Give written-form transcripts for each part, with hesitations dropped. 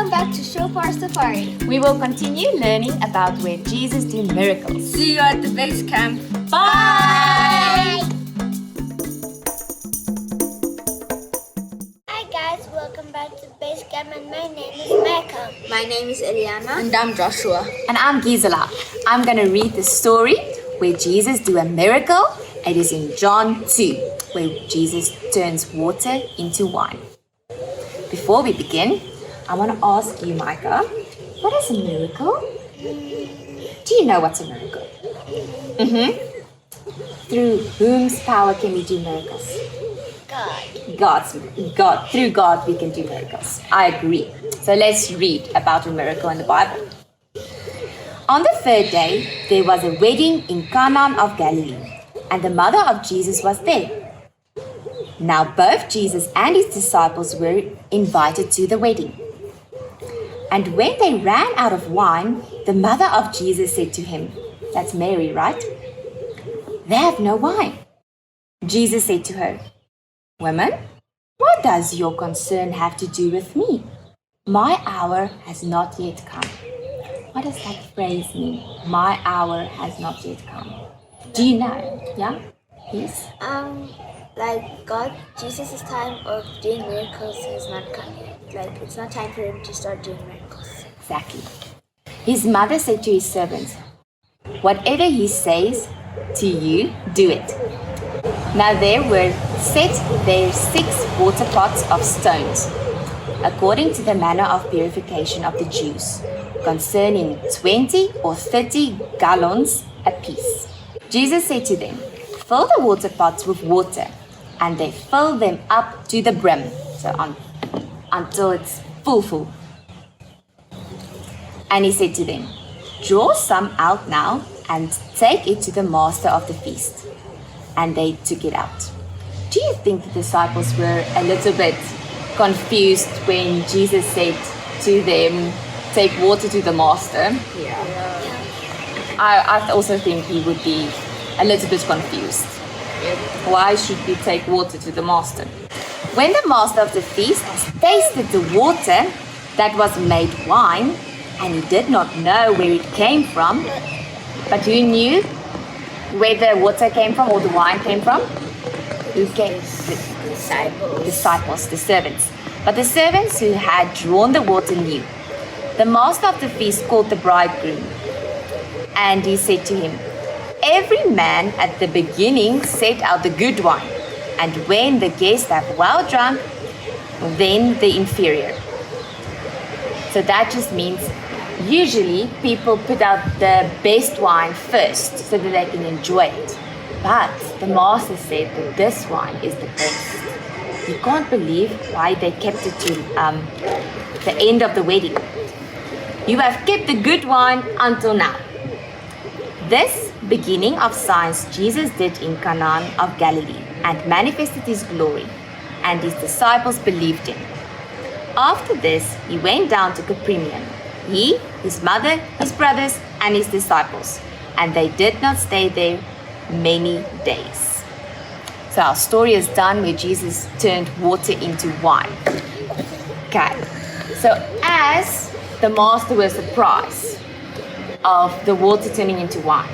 Welcome back to Shofar Safari. We will continue learning about where Jesus did miracles. See you at the base camp. Bye! Hi guys, welcome back to Base Camp and my name is Mecca. My name is Eliana. And I'm Joshua. And I'm Gisela. I'm going to read the story where Jesus do a miracle. It is in John 2, where Jesus turns water into wine. Before we begin, I want to ask you, Micah, what is a miracle? Do you know what's a miracle? Through whose power can we do miracles? God. Through God we can do miracles. I agree. So let's read about a miracle in the Bible. On the third day, there was a wedding in Cana of Galilee, and the mother of Jesus was there. Now both Jesus and his disciples were invited to the wedding. And when they ran out of wine, the mother of Jesus said to him, that's Mary, right? They have no wine. Jesus said to her, Woman, what does your concern have to do with me? My hour has not yet come. What does that phrase mean? My hour has not yet come. Do you know? Yeah? Yes? Like Jesus' time of doing miracles has not come yet. Like it's not time for him to start doing miracles. Exactly. His mother said to his servants, Whatever he says to you, do it. Now there were set there 6 water pots of stones, according to the manner of purification of the Jews, concerning 20 or 30 gallons apiece. Jesus said to them, Fill the water pots with water, and they filled them up to the brim, until it's full. And he said to them, Draw some out now, and take it to the master of the feast. And they took it out. Do you think the disciples were a little bit confused when Jesus said to them, take water to the master? Yeah. I also think he would be a little bit confused. Why should we take water to the master? When the master of the feast tasted the water that was made wine, and he did not know where it came from, but who knew where the water came from or the wine came from? Who came? The disciples, the servants. But the servants who had drawn the water knew. The master of the feast called the bridegroom, and he said to him, Every man at the beginning set out the good wine, and when the guests have well drunk, then the inferior. So that just means usually people put out the best wine first so that they can enjoy it. But the master said that this wine is the best. You can't believe why they kept it to the end of the wedding. You have kept the good wine until now. This beginning of signs Jesus did in Cana of Galilee and manifested his glory, and his disciples believed him. After this, he went down to Capernaum, he, his mother, his brothers, and his disciples, and they did not stay there many days. So our story is done where Jesus turned water into wine. Okay, so as the master was surprised of the water turning into wine,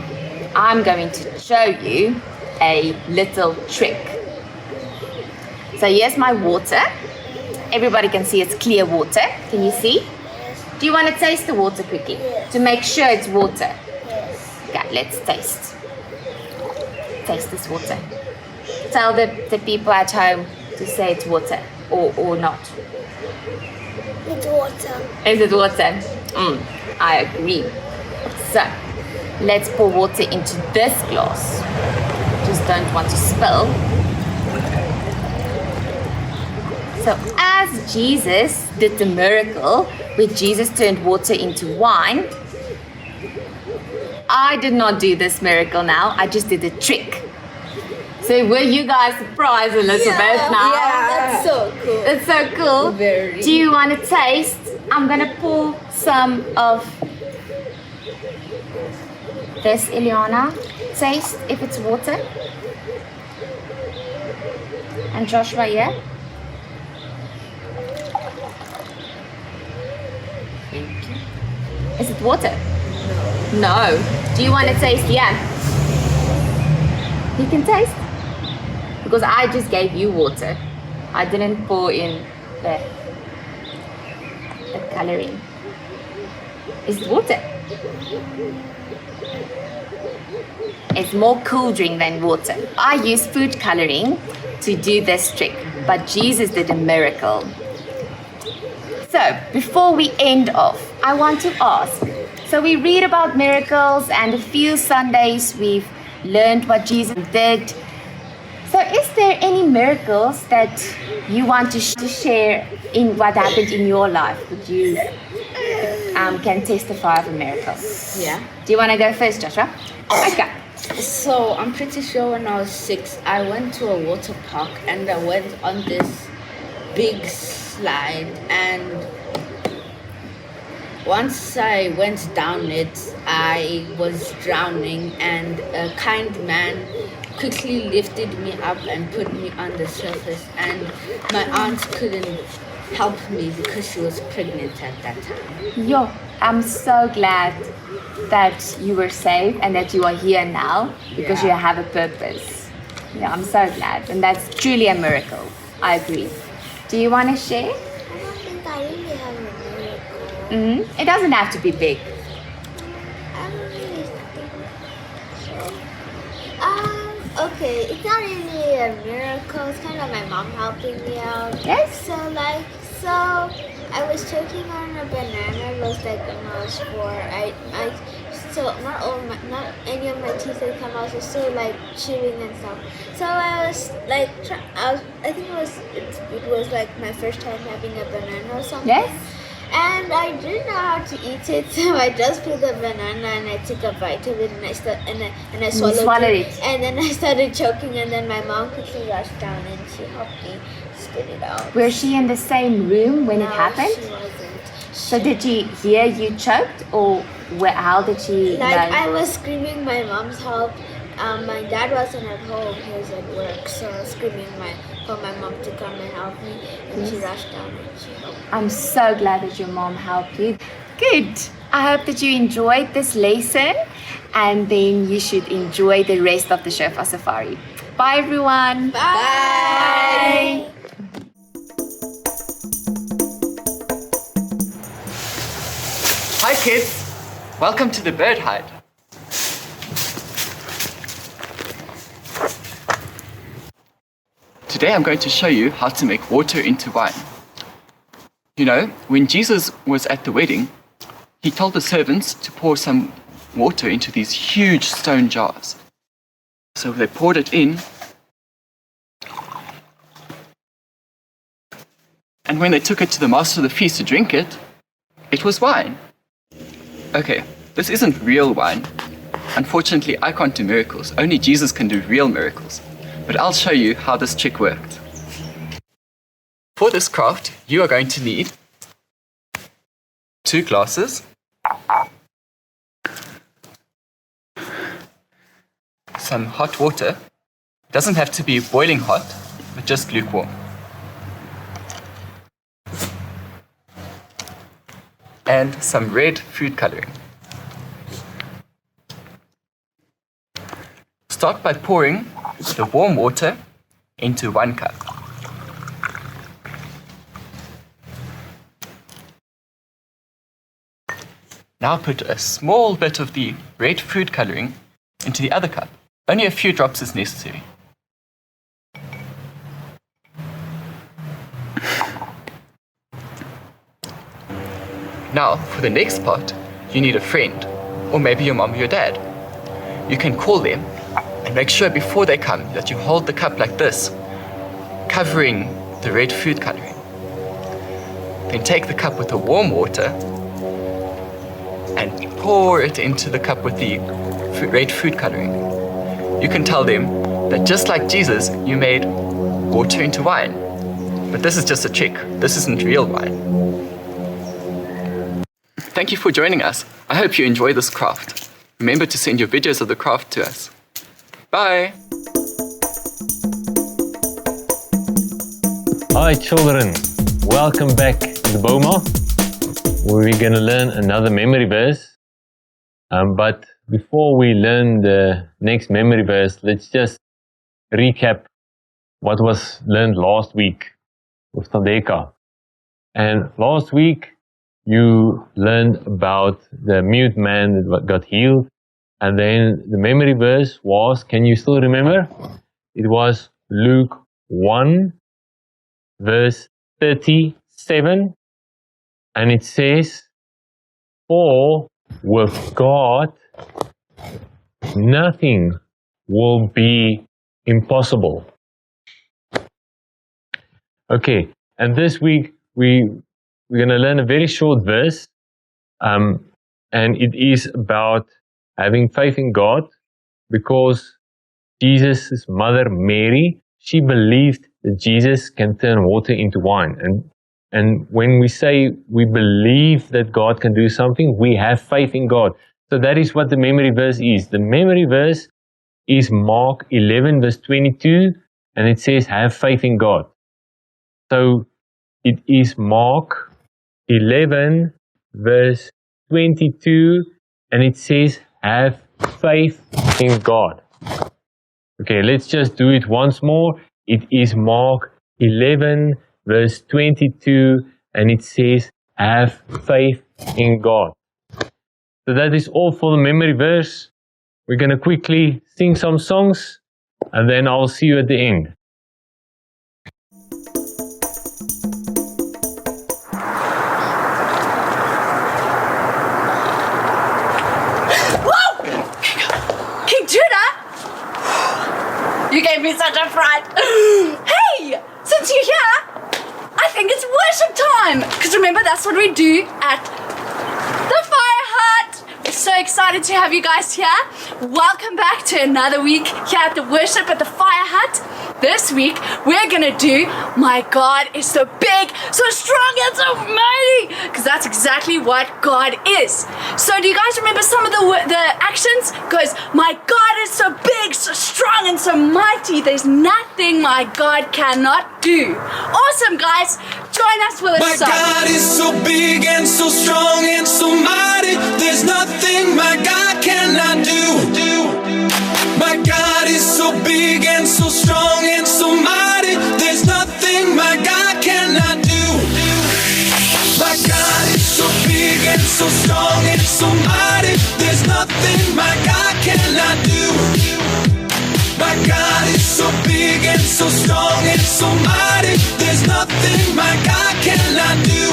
I'm going to show you a little trick. So here's my water. Everybody can see it's clear water. Can you see? Do you want to taste the water quickly? Yes. To make sure it's water? Yes. Okay, let's taste. Taste this water. Tell the people at home to say it's water or not. It's water. Is it water? I agree. So, let's pour water into this glass. Just don't want to spill. So, as Jesus did the miracle where Jesus turned water into wine, I did not do this miracle now. I just did a trick. So, were you guys surprised a little bit now? Yeah. That's so cool. It's so cool. Very. Do you want to taste? I'm going to pour some of this, Eliana. Taste if it's water. And Joshua, yeah? Is it water? No. Do you want to taste? Yeah. You can taste. Because I just gave you water. I didn't pour in the coloring. Is it water? It's more cool drink than water. I use food coloring to do this trick, but Jesus did a miracle. So, before we end off, I want to ask. So we read about miracles, and a few Sundays we've learned what Jesus did. So is there any miracles that you want to share in what happened in your life? Would you can testify of a miracle? Yeah. Do you want to go first, Joshua? Okay. So I'm pretty sure when I was 6, I went to a water park and I went on this big slide, and once I went down it, I was drowning, and a kind man quickly lifted me up and put me on the surface, and my aunt couldn't help me because she was pregnant at that time. Yo, I'm so glad that you were saved and that you are here now because you have a purpose. Yeah, I'm so glad, and that's truly a miracle. I agree. Do you want to share? I don't think I really have a miracle. It doesn't have to be big. I don't really think so. Okay, it's not really a miracle. It's kind of my mom helping me out. Yes. So I was choking on a banana. It was like when I was 4. So not any of my teeth had come out. So still like chewing and stuff. So I was like, I think it was like my first time having a banana or something. Yes. And I didn't know how to eat it, so I just peeled the banana and I took a bite of it, and I swallowed it. And then I started choking, and then my mom quickly rushed down and she helped me spit it out. Was she in the same room when it happened? She wasn't. So did she hear you choked, or how did she know? I was screaming my mom's help. My dad wasn't at home; he was at work. So I was screaming for my mom to come and help me, and she rushed down and she helped me. I'm so glad that your mom helped you. Good. I hope that you enjoyed this lesson, and then you should enjoy the rest of the Shofar Safari. Bye, everyone. Bye. Hi kids, welcome to the bird hide. Today I'm going to show you how to make water into wine. You know, when Jesus was at the wedding, he told the servants to pour some water into these huge stone jars. So they poured it in, and when they took it to the master of the feast to drink it, it was wine. Okay, this isn't real wine. Unfortunately, I can't do miracles. Only Jesus can do real miracles. But I'll show you how this trick worked. For this craft, you are going to need 2 glasses, some hot water. It doesn't have to be boiling hot, but just lukewarm. And some red food coloring. Start by pouring the warm water into 1 cup. Now put a small bit of the red food coloring into the other cup. Only a few drops is necessary. Now, for the next part, you need a friend, or maybe your mom or your dad. You can call them and make sure before they come that you hold the cup like this, covering the red food coloring. Then take the cup with the warm water and pour it into the cup with the red food coloring. You can tell them that just like Jesus, you made water into wine. But this is just a trick. This isn't real wine. Thank you for joining us. I hope you enjoy this craft. Remember to send your videos of the craft to us. Bye! Hi children, welcome back to the Boma. we're going to learn another memory verse. But before we learn the next memory verse, let's just recap what was learned last week with Tandeka. And last week, you learned about the mute man that got healed. And then the memory verse was, can you still remember? It was Luke 1, verse 37. And it says, for with God, nothing will be impossible. Okay, and this week we're going to learn a very short verse, and it is about having faith in God, because Jesus' mother Mary, she believed that Jesus can turn water into wine. And when we say we believe that God can do something, we have faith in God. So that is what the memory verse is. The memory verse is Mark 11, verse 22, and it says, have faith in God. So it is Mark 11, verse 22, and it says, have faith in God. Okay, let's just do it once more. It is Mark 11, verse 22, and it says, have faith in God. So that is all for the memory verse. We're going to quickly sing some songs, and then I'll see you at the end. King Judah? You gave me such a fright. Hey, since you're here, I think it's worship time. Because remember, that's what we do at the Fire Hut. We're so excited to have you guys here. Welcome back to another week here at the worship at the Fire Hut. This week, we're gonna do My God is so big, so strong, and so mighty. Because that's exactly what God is. So do you guys remember some of the actions? Goes, my God is so big, so strong, and so mighty. There's nothing my God cannot do. Awesome, guys. Join us for this song. My God is so big and so strong and so mighty. There's nothing my God cannot do. My God is so big and so strong and so mighty. There's nothing my God cannot do. My God is so big and so strong and so mighty. There's nothing my God cannot do. My God is so big and so strong and so mighty. There's nothing my God cannot do.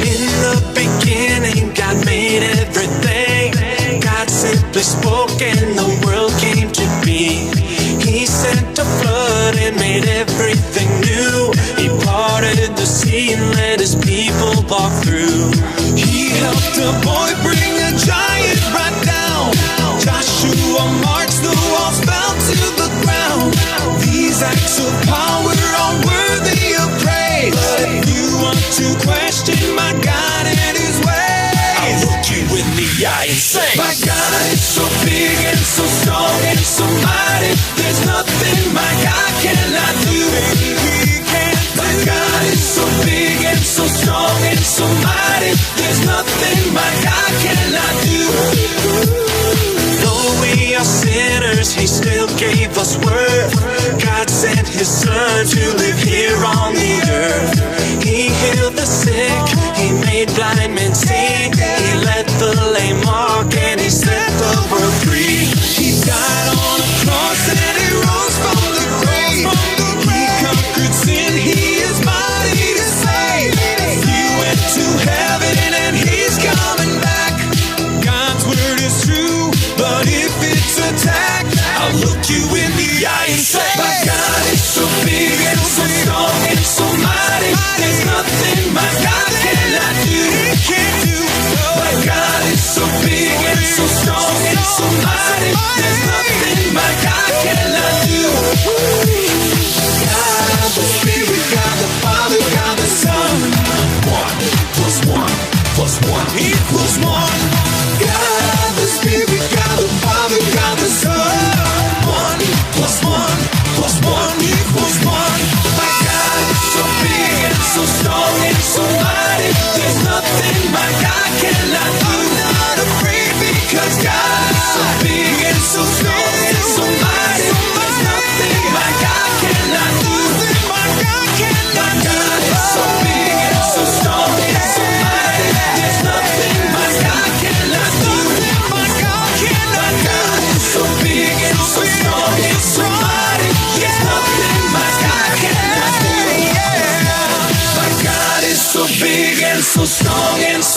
In the beginning, God made everything. God simply spoke and the world came to be. He sent a flood and made everything new. He parted the sea and let his people walk through. He helped a boy bring a giant right down. Joshua marched, the walls fell to the ground. These acts of power are worthy of praise. But if you want to question my God and his ways, I'll look you in the eye and say, my God is so big and so strong and so mighty. There's nothing my God cannot do. My God is so big and so strong and so mighty. There's nothing my God cannot do.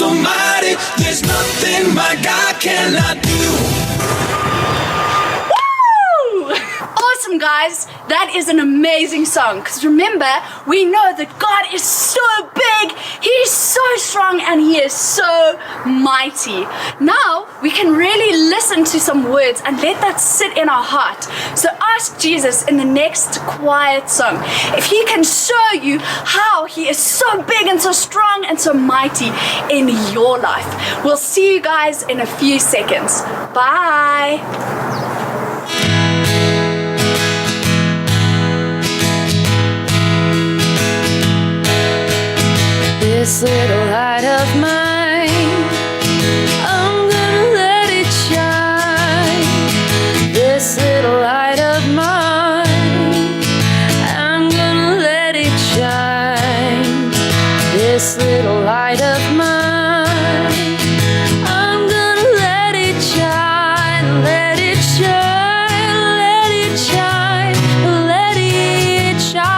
so mighty. There's nothing my God cannot do. Woo! Awesome, guys. That is an amazing song. Because remember, we know that God is so big, He is so strong, and He is so mighty. Now, we can really listen to some words and let that sit in our heart. So ask Jesus in the next quiet song if He can show you how He is so big and so strong and so mighty in your life. We'll see you guys in a few seconds. Bye. This little light of mine, I'm gonna let it shine. This little light of mine, I'm gonna let it shine. This little light of mine, I'm gonna let it shine, let it shine, let it shine, let it shine.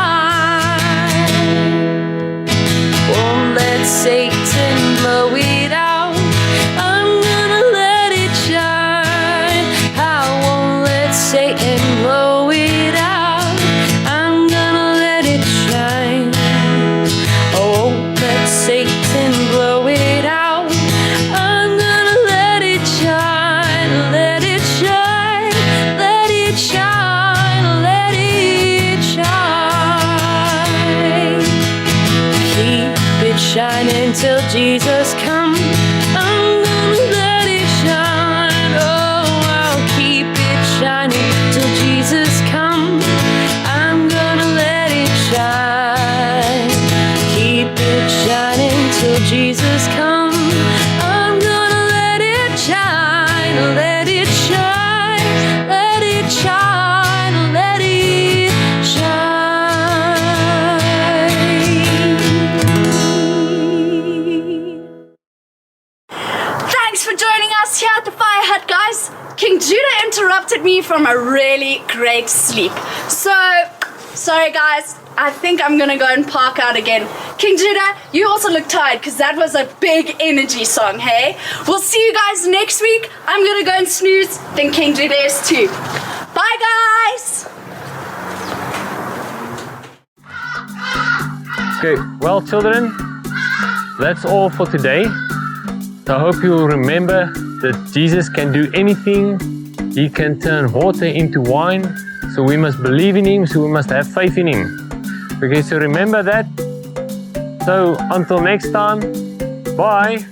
Won't let Satan blow it out. I'm gonna let it shine. I won't let Satan blow it out. I'm gonna let it shine. I won't let Satan blow it out. I'm gonna let it shine, let it shine, let it shine, let it shine. Keep it shining till Jesus comes. I'm gonna let it shine. Oh, I'll keep it shining till Jesus comes. I'm gonna let it shine. Keep it shining till Jesus comes. I'm gonna let it shine, let it shine, let it shine, let it shine. Thanks for joining us here at the Fire Hut, guys. King Judah interrupted me from a really great sleep. So, sorry guys, I think I'm gonna go and park out again. King Judah, you also look tired because that was a big energy song, hey? We'll see you guys next week. I'm gonna go and snooze, then King Judah is too. Bye guys! Okay, well, children, that's all for today. So I hope you'll remember that Jesus can do anything. He can turn water into wine. So we must believe in Him, so we must have faith in Him. Okay, so remember that. So until next time, bye.